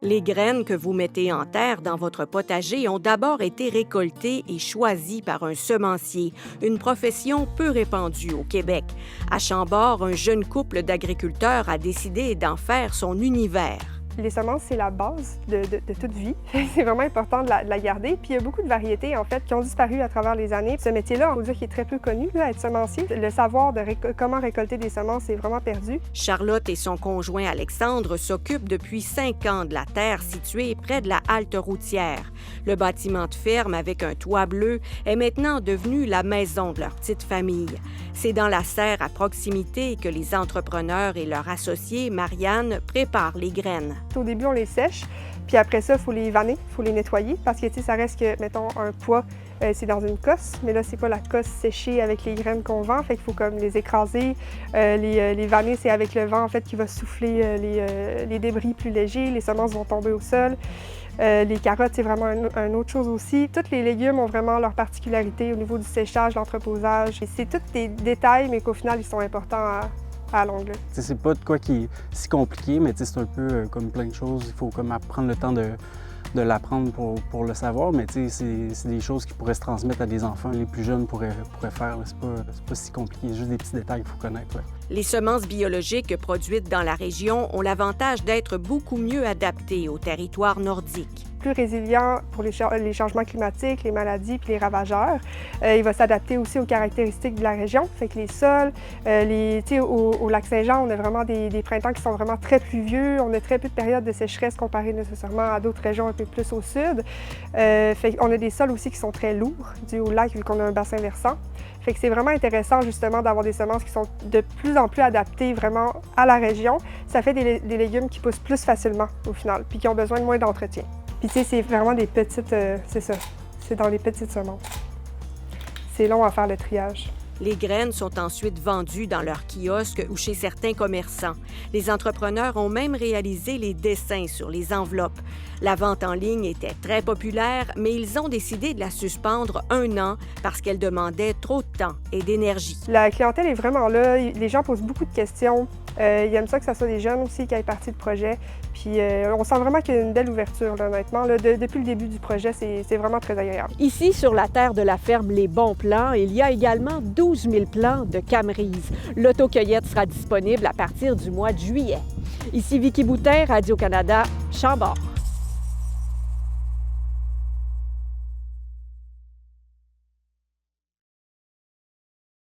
Les graines que vous mettez en terre dans votre potager ont d'abord été récoltées et choisies par un semencier, une profession peu répandue au Québec. À Chambord, un jeune couple d'agriculteurs a décidé d'en faire son univers. Les semences, c'est la base de toute vie. C'est vraiment important de la garder. Puis il y a beaucoup de variétés, en fait, qui ont disparu à travers les années. Ce métier-là, on peut dire qu'il est très peu connu, là, être semencier. Le savoir de comment récolter des semences est vraiment perdu. Charlotte et son conjoint Alexandre s'occupent depuis 5 ans de la terre située près de la halte routière. Le bâtiment de ferme avec un toit bleu est maintenant devenu la maison de leur petite famille. C'est dans la serre à proximité que les entrepreneurs et leur associée, Marianne, préparent les graines. Au début, on les sèche, puis après ça, il faut les vanner, il faut les nettoyer, parce que, tu sais, ça reste que, mettons, un pois, c'est dans une cosse, mais là, c'est pas la cosse séchée avec les graines qu'on vend, fait qu'il faut comme les écraser. Les vanner, c'est avec le vent, en fait, qui va souffler les débris plus légers, les semences vont tomber au sol. Les carottes, c'est vraiment une autre chose aussi. Tous les légumes ont vraiment leur particularité au niveau du séchage, l'entreposage. C'est tous des détails, mais qu'au final, ils sont importants à longue. C'est pas de quoi qui est si compliqué, mais c'est un peu comme plein de choses. Il faut comme prendre le temps de l'apprendre pour le savoir, mais c'est des choses qui pourraient se transmettre à des enfants. Les plus jeunes pourraient faire. C'est pas si compliqué, c'est juste des petits détails qu'il faut connaître. Là. Les semences biologiques produites dans la région ont l'avantage d'être beaucoup mieux adaptées au territoire nordique. Plus résilient pour les changements climatiques, les maladies puis les ravageurs. Il va s'adapter aussi aux caractéristiques de la région. Fait que les sols, au lac Saint-Jean, on a vraiment des printemps qui sont vraiment très pluvieux. On a très peu de périodes de sécheresse comparées nécessairement à d'autres régions un peu plus au sud. On a des sols aussi qui sont très lourds, dû au lac, vu qu'on a un bassin versant. Fait que c'est vraiment intéressant justement d'avoir des semences qui sont de plus en plus adaptées vraiment à la région. Ça fait des légumes qui poussent plus facilement au final, puis qui ont besoin de moins d'entretien. Puis tu sais, c'est vraiment des petites, c'est ça, c'est dans les petites semences. C'est long à faire le triage. Les graines sont ensuite vendues dans leurs kiosques ou chez certains commerçants. Les entrepreneurs ont même réalisé les dessins sur les enveloppes. La vente en ligne était très populaire, mais ils ont décidé de la suspendre 1 an parce qu'elle demandait trop de temps et d'énergie. La clientèle est vraiment là. Les gens posent beaucoup de questions. Ils aiment ça que ce soit des jeunes aussi qui aient partie du projet. Puis on sent vraiment qu'il y a une belle ouverture, là, honnêtement. Là, depuis le début du projet, c'est vraiment très agréable. Ici, sur la terre de la ferme Les Bons Plans, il y a également 12 000 plants de camerise. L'autocueillette sera disponible à partir du mois de juillet. Ici Vicky Boutin, Radio-Canada, Chambord.